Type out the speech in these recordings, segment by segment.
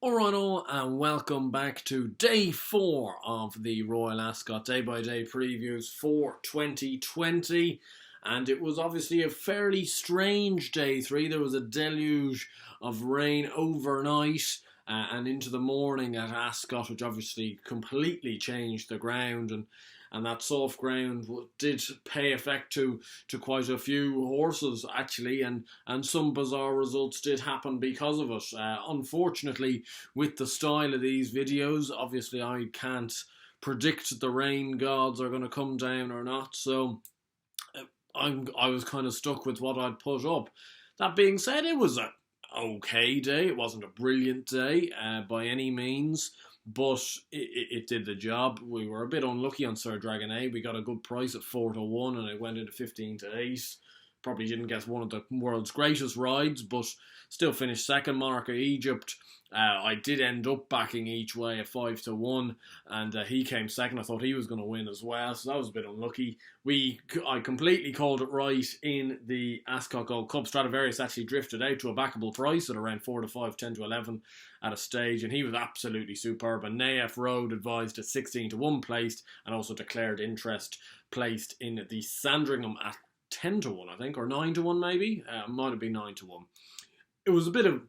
Alright all, and welcome back to day 4 of the Royal Ascot day-by-day previews for 2020. And it was obviously a fairly strange day 3. There was a deluge of rain overnight and into the morning at Ascot, which obviously completely changed the ground. And that soft ground did pay effect to quite a few horses actually, and some bizarre results did happen because of it. Unfortunately, with the style of these videos, obviously I can't predict the rain gods are going to come down or not, so I was kind of stuck with what I'd put up. That being said, it was a okay day. It wasn't a brilliant day by any means, but it did the job. We were a bit unlucky on Sir Dragon A. We got a good price at 4-1 and it went into 15-8. Probably didn't get one of the world's greatest rides, but still finished second. Monarch of Egypt, I did end up backing each way at 5-1, and he came second. I thought he was going to win as well, so that was a bit unlucky. I completely called it right in the Ascot Gold Cup. Stradivarius actually drifted out to a backable price at around 4-5, 10-11 at a stage, and he was absolutely superb. And Naef Road advised at 16-1 placed, and also declared interest placed in the Sandringham at 10-1, I think, or 9-1 maybe. Might have been 9-1. It was a bit of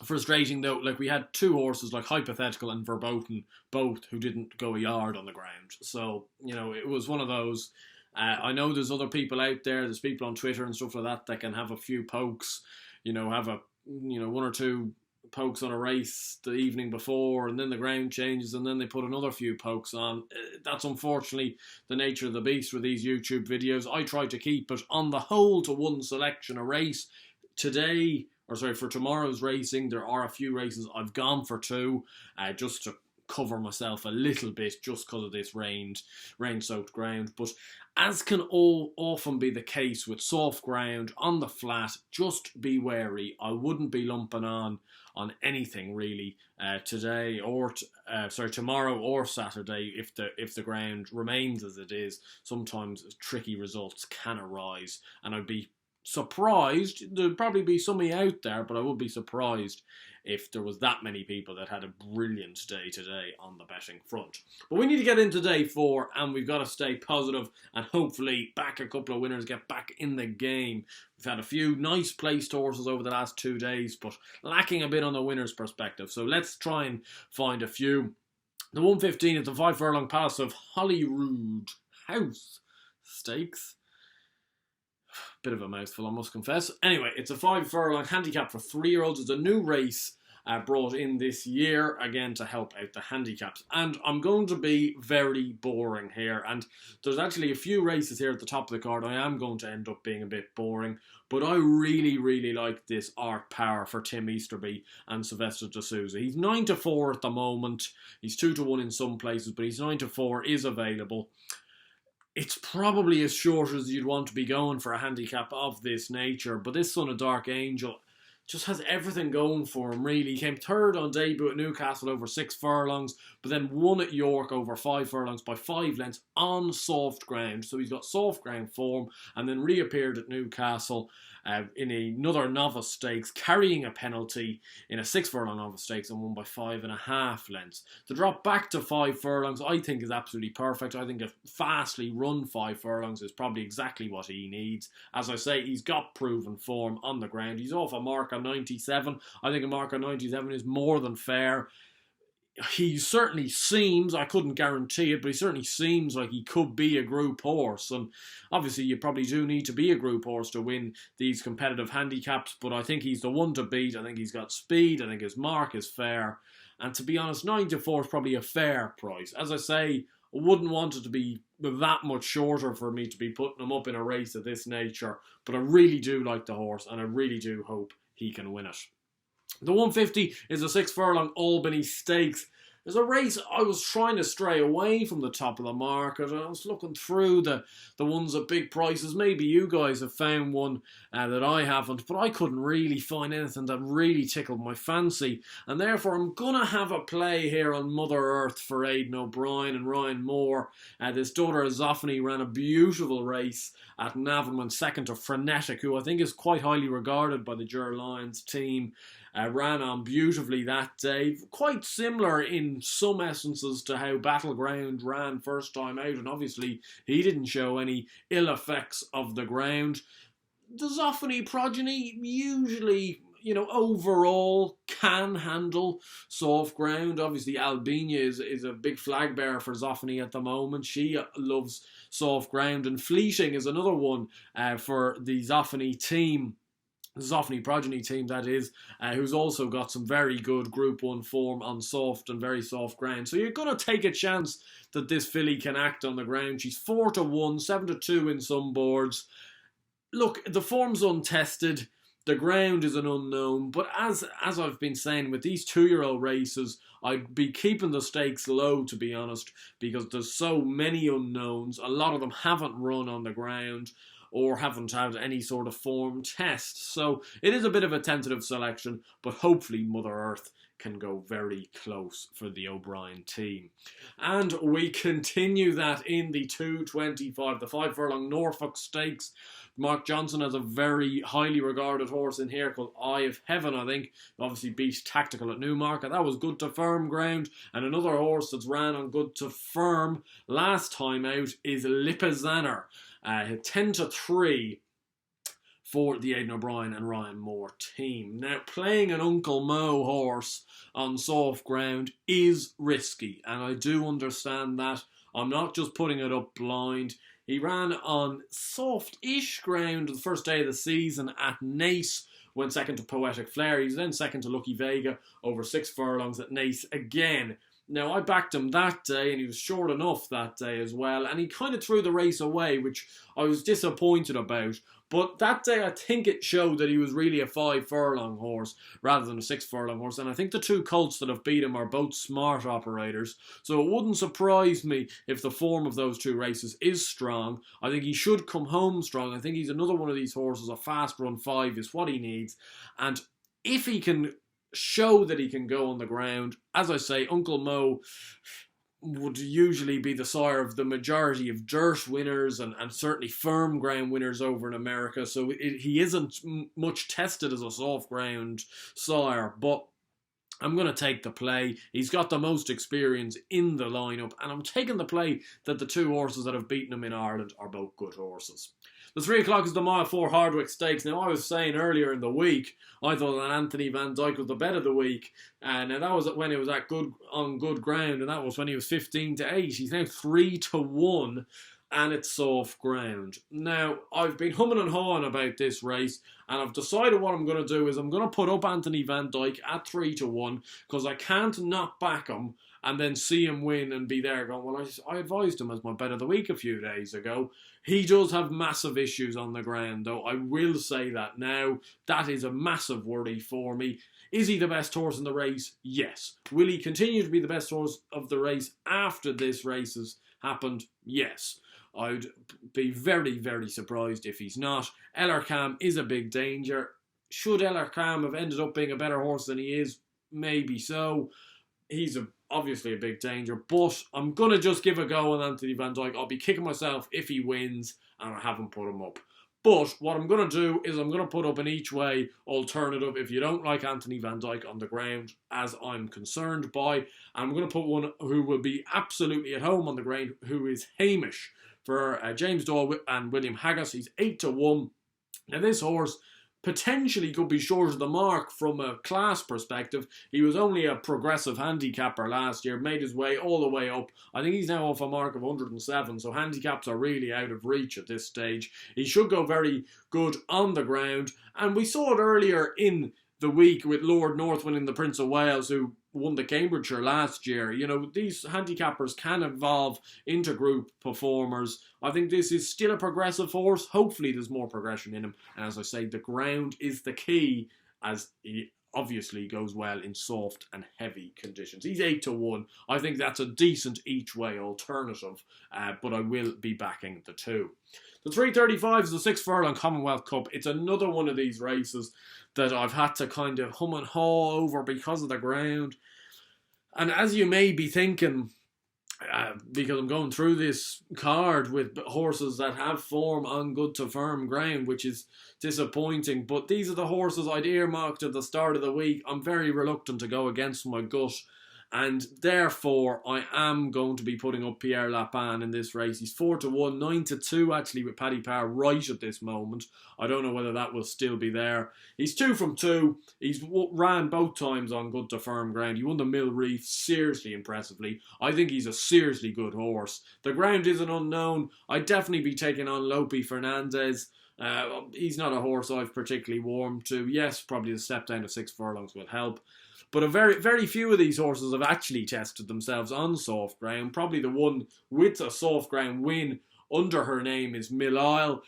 frustrating though. Like, we had two horses like Hypothetical and Verboten, both who didn't go a yard on the ground. So, you know, it was one of those. I know there's other people out there. There's people on Twitter and stuff like that can have a few pokes. You know, have one or two pokes on a race the evening before, and then the ground changes, and then they put another few pokes on. That's unfortunately the nature of the beast with these YouTube videos. I try to keep it on the whole to one selection a race. For tomorrow's racing, there are a few races I've gone for two, just to cover myself a little bit, just because of this rain-soaked ground. But as can often be the case with soft ground on the flat, just be wary. I wouldn't be lumping on anything really today or tomorrow or Saturday if the ground remains as it is. Sometimes tricky results can arise, and I'd be surprised. There'd probably be somebody out there, but I would be surprised if there was that many people that had a brilliant day today on the betting front. But we need to get into day 4, and we've got to stay positive and hopefully back a couple of winners, get back in the game. We've had a few nice placed horses over the last 2 days, but lacking a bit on the winner's perspective. So let's try and find a few. The 115 is the 5 furlong Palace of Holyrood House Stakes. Bit of a mouthful, I must confess. Anyway, it's a 5 furlong handicap for 3-year-olds. It's a new race brought in this year, again, to help out the handicaps. And I'm going to be very boring here. And there's actually a few races here at the top of the card I am going to end up being a bit boring. But I really, really like this Art Power for Tim Easterby and Sylvester de Souza. He's 9-4 at the moment. He's 2-1 in some places, but he's 9-4, is available. It's probably as short as you'd want to be going for a handicap of this nature, but this Son of Dark Angel just has everything going for him, really. He came third on debut at Newcastle over 6 furlongs, but then won at York over 5 furlongs by 5 lengths on soft ground. So he's got soft ground form, and then reappeared at Newcastle in another novice stakes, carrying a penalty in a 6 furlong novice stakes and won by 5.5 lengths. The drop back to 5 furlongs I think is absolutely perfect. I think a fastly run 5 furlongs is probably exactly what he needs. As I say, he's got proven form on the ground. He's off a mark of 97. I think a mark of 97 is more than fair. He certainly seems, I couldn't guarantee it, but he certainly seems like he could be a group horse. And obviously you probably do need to be a group horse to win these competitive handicaps, but I think he's the one to beat. I think he's got speed. I think his mark is fair. And to be honest, 9-4 is probably a fair price. As I say, I wouldn't want it to be that much shorter for me to be putting him up in a race of this nature, but I really do like the horse, and I really do hope he can win it. The 150 is a 6 furlong Albany Stakes. There's a race I was trying to stray away from the top of the market. I was looking through the ones at big prices. Maybe you guys have found one that I haven't, but I couldn't really find anything that really tickled my fancy. And therefore I'm going to have a play here on Mother Earth for Aidan O'Brien and Ryan Moore. This daughter of Zoffany ran a beautiful race at Navan, second to Frenetic, who I think is quite highly regarded by the Ger Lions team. ran on beautifully that day. Quite similar in some essences to how Battleground ran first time out, and obviously he didn't show any ill effects of the ground. The Zoffany progeny usually, overall can handle soft ground. Obviously, Albina is a big flag bearer for Zoffany at the moment. She loves soft ground, and Fleeting is another one for the Zoffany team. The Zoffany progeny team, that is, who's also got some very good Group 1 form on soft and very soft ground. So you're going to take a chance that this filly can act on the ground. She's 4-1, 7-2 in some boards. Look, the form's untested. The ground is an unknown. But as I've been saying, with these 2-year-old races, I'd be keeping the stakes low, to be honest, because there's so many unknowns. A lot of them haven't run on the ground or haven't had any sort of form test. So it is a bit of a tentative selection, but hopefully Mother Earth can go very close for the O'Brien team. And we continue that in the 225, the 5 furlong Norfolk Stakes. Mark Johnson has a very highly regarded horse in here called Eye of Heaven, I think. Obviously beat Tactical at Newmarket. That was good to firm ground. And another horse that's ran on good to firm last time out is Lippizanner. 10-3 for the Aidan O'Brien and Ryan Moore team. Now, playing an Uncle Mo horse on soft ground is risky, and I do understand that. I'm not just putting it up blind. He ran on soft-ish ground the first day of the season at Naas, went second to Poetic Flare. He was then second to Lucky Vega over 6 furlongs at Naas again. Now, I backed him that day, and he was short enough that day as well, and he kind of threw the race away, which I was disappointed about. But that day, I think it showed that he was really a 5 furlong horse rather than a 6 furlong horse, and I think the 2 colts that have beat him are both smart operators, so it wouldn't surprise me if the form of those 2 races is strong. I think he should come home strong. I think he's another one of these horses. A fast run 5 is what he needs, and if he can show that he can go on the ground, as I say, Uncle Mo would usually be the sire of the majority of dirt winners and certainly firm ground winners over in America, so he isn't much tested as a soft ground sire, but I'm going to take the play. He's got the most experience in the lineup, and I'm taking the play that the 2 horses that have beaten him in Ireland are both good horses. The 3 o'clock is the Mile 4 Hardwick Stakes. Now, I was saying earlier in the week, I thought that Anthony Van Dyke was the bet of the week. Now, that was when it was on good ground, and that was when he was 15-8. He's now 3-1, and it's soft ground. Now, I've been humming and hawing about this race, and I've decided what I'm going to do is I'm going to put up Anthony Van Dyke at 3-1, because I can't not back him and then see him win and be there going, well, I advised him as my bet of the week a few days ago. He does have massive issues on the ground, though. I will say that now. That is a massive worry for me. Is he the best horse in the race? Yes. Will he continue to be the best horse of the race after this race has happened? Yes. I'd be very, very surprised if he's not. Ellercam is a big danger. Should Ellercam have ended up being a better horse than he is? Maybe so. He's obviously a big danger, but I'm going to just give a go on Anthony Van Dyke. I'll be kicking myself if he wins and I haven't put him up. But what I'm going to do is I'm going to put up an each way alternative if you don't like Anthony Van Dyke on the ground, as I'm concerned by. And I'm going to put one who will be absolutely at home on the ground, who is Hamish, for James Doyle and William Haggis. He's 8-1. Now, this horse potentially could be short of the mark from a class perspective. He was only a progressive handicapper last year, made his way all the way up. I think he's now off a mark of 107, so handicaps are really out of reach at this stage. He should go very good on the ground, and we saw it earlier in the week with Lord North winning the Prince of Wales, who won the Cambridgeshire last year. You know, these handicappers can evolve into group performers. I think this is still a progressive horse. Hopefully there's more progression in him. And as I say, the ground is the key, as he obviously goes well in soft and heavy conditions. He's 8-1. I think that's a decent each way alternative, but I will be backing the 2. The 335 is the 6 furlong Commonwealth Cup. It's another one of these races that I've had to kind of hum and haw over because of the ground. And as you may be thinking, because I'm going through this card with horses that have form on good to firm ground, which is disappointing. But these are the horses I'd earmarked at the start of the week. I'm very reluctant to go against my gut, and therefore I am going to be putting up Pierre Lapin in this race. He's 4-1, 9-2 actually with Paddy Power right at this moment. I don't know whether that will still be there. He's 2 from 2. He's ran both times on good to firm ground. He won the Mill Reef seriously impressively. I think he's a seriously good horse. The ground is an unknown. I'd definitely be taking on Lope Fernandez. He's not a horse I've particularly warmed to. Yes, probably the step down to 6 furlongs will help. But very few of these horses have actually tested themselves on soft ground. Probably the one with a soft ground win under her name is Milo.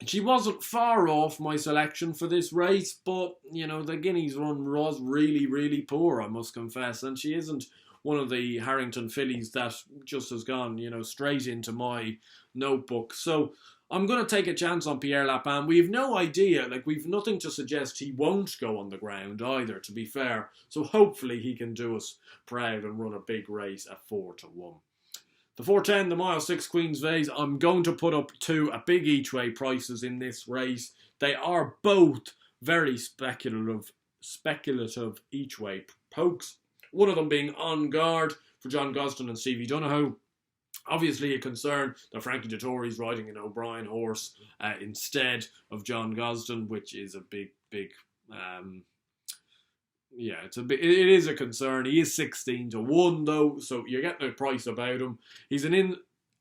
She wasn't far off my selection for this race, but, you know, the Guineas run was really poor, I must confess. And she isn't one of the Harrington fillies that just has gone, you know, straight into my notebook. So I'm going to take a chance on Pierre Lapin. We have no idea, like we've nothing to suggest he won't go on the ground either, to be fair. So hopefully he can do us proud and run a big race at 4-1. The 410, the mile 6 Queen's Vase, I'm going to put up 2 at big each way prices in this race. They are both very speculative each way pokes. One of them being On Guard for John Gosden and Stevie Donohoe. Obviously a concern that Frankie Dettori's riding an O'Brien horse instead of John Gosden, which is a big it is a concern. He is 16-1 though, so you're getting a price about him. He's an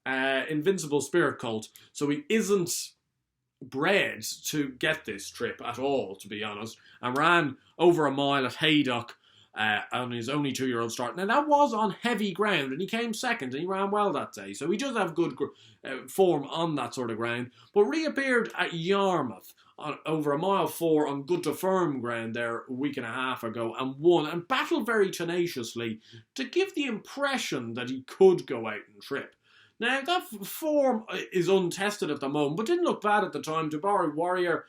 invincible spirit cult, so he isn't bred to get this trip at all, to be honest, and ran over a mile at Haydock on his only 2-year-old start. Now, that was on heavy ground, and he came second, and he ran well that day. So he does have good form on that sort of ground. But reappeared at Yarmouth over a mile 4 on good to firm ground there a week and a half ago and won, and battled very tenaciously to give the impression that he could go out and trip. Now, that form is untested at the moment, but didn't look bad at the time. Dubai Warrior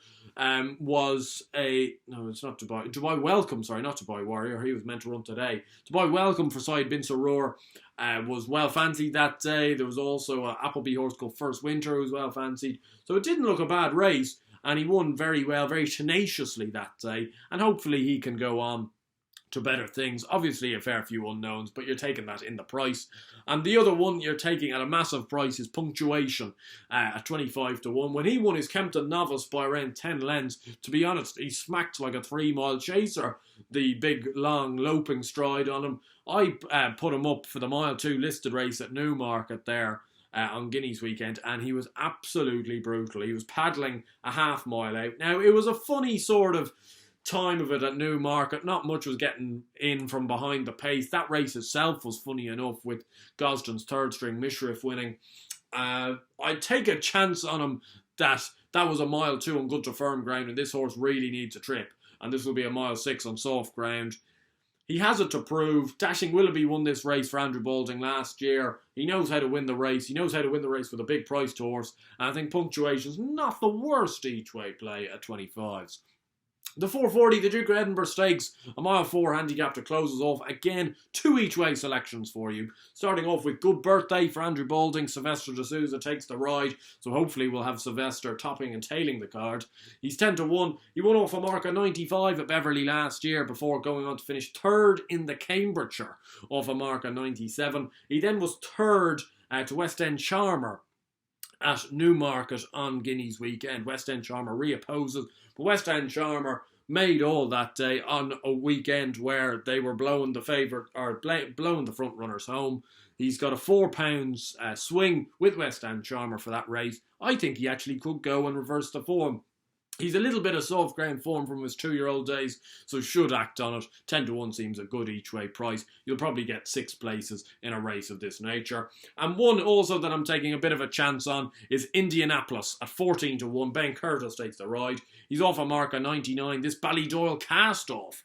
was a... No, it's not Dubai. Dubai Welcome, sorry, not Dubai Warrior. He was meant to run today. Dubai Welcome for Syed Bin Sarur was well fancied that day. There was also an Appleby horse called First Winter who was well fancied. So it didn't look a bad race, and he won very well, very tenaciously that day. And hopefully he can go on to better things. Obviously a fair few unknowns, but you're taking that in the price. And the other one you're taking at a massive price is Punctuation at 25-1. When he won his Kempton Novice by around 10 lengths, to be honest, he smacked like a 3-mile chaser, the big, long, loping stride on him. I put him up for the mile 2 listed race at Newmarket there on Guineas weekend, and he was absolutely brutal. He was paddling a half mile out. Now, it was a funny sort of time of it at Newmarket. Not much was getting in from behind the pace. That race itself was funny enough, with Gosden's third string Mishrif winning. I'd take a chance on him that was a mile 2 on good to firm ground, and this horse really needs a trip, and this will be a mile 6 on soft ground. He has it to prove. Dashing Willoughby won this race for Andrew Balding last year. He knows how to win the race. He knows how to win the race with a big priced horse, and I think Punctuation's not the worst each way play at 25s. The 440, the Duke of Edinburgh Stakes, a mile 4 handicap to close us off. Again, 2 each way selections for you. Starting off with Good Birthday for Andrew Balding. Sylvester de Souza takes the ride, so hopefully we'll have Sylvester topping and tailing the card. He's 10-1. He won off a mark of 95 at Beverley last year before going on to finish 3rd in the Cambridgeshire off a mark of 97. He then was 3rd to West End Charmer at Newmarket on Guineas weekend. West End Charmer reopposes, but West End Charmer made all that day on a weekend where they were blowing the favourite, or blowing the front runners home. He's got a £4 swing with West End Charmer for that race. I think he actually could go and reverse the form. He's a little bit of soft ground form from his 2-year-old days, so should act on it. 10-1 seems a good each way price. You'll probably get 6 places in a race of this nature. And one also that I'm taking a bit of a chance on is Indianapolis at 14-1. Ben Curtis takes the ride. He's off a mark of 99. This Ballydoyle cast off.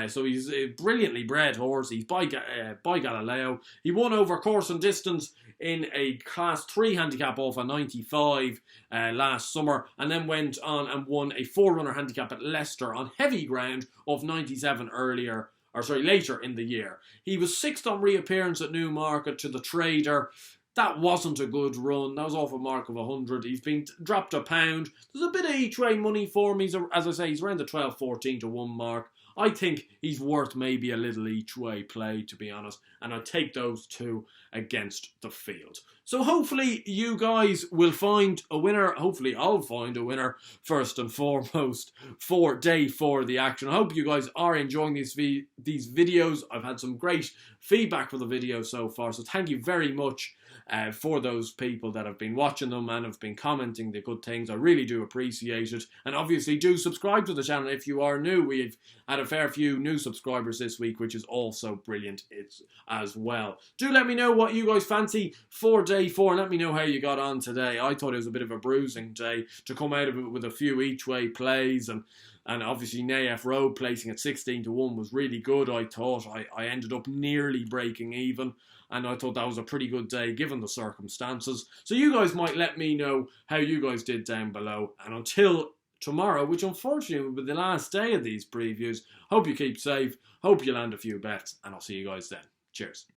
So he's a brilliantly bred horse. He's by Galileo. He won over course and distance in a Class 3 handicap off a 95 last summer, and then went on and won a 4-runner handicap at Leicester on heavy ground off 97 later in the year. He was 6th on reappearance at Newmarket to the Trader. That wasn't a good run. That was off a mark of 100. He's been dropped £1. There's a bit of each way money for him. As I say, he's around the 12-14 to 1 mark. I think he's worth maybe a little each way play, to be honest. And I'd take those two against the field. So hopefully you guys will find a winner. Hopefully I'll find a winner first and foremost for day 4 of the action. I hope you guys are enjoying these videos. I've had some great feedback for the video so far. So thank you very much for those people that have been watching them and have been commenting the good things. I really do appreciate it. And obviously do subscribe to the channel if you are new. We've had a fair few new subscribers this week, which is also brilliant as well. Do let me know what you guys fancy for day 4 and let me know how you got on today. I thought it was a bit of a bruising day to come out of it with a few each way plays, and obviously Nayef Road placing at 16 to 1 was really good. I thought I ended up nearly breaking even, and I thought that was a pretty good day given the circumstances. So you guys might let me know how you guys did down below. And until tomorrow, which unfortunately will be the last day of these previews, hope you keep safe, hope you land a few bets, and I'll see you guys then. Cheers.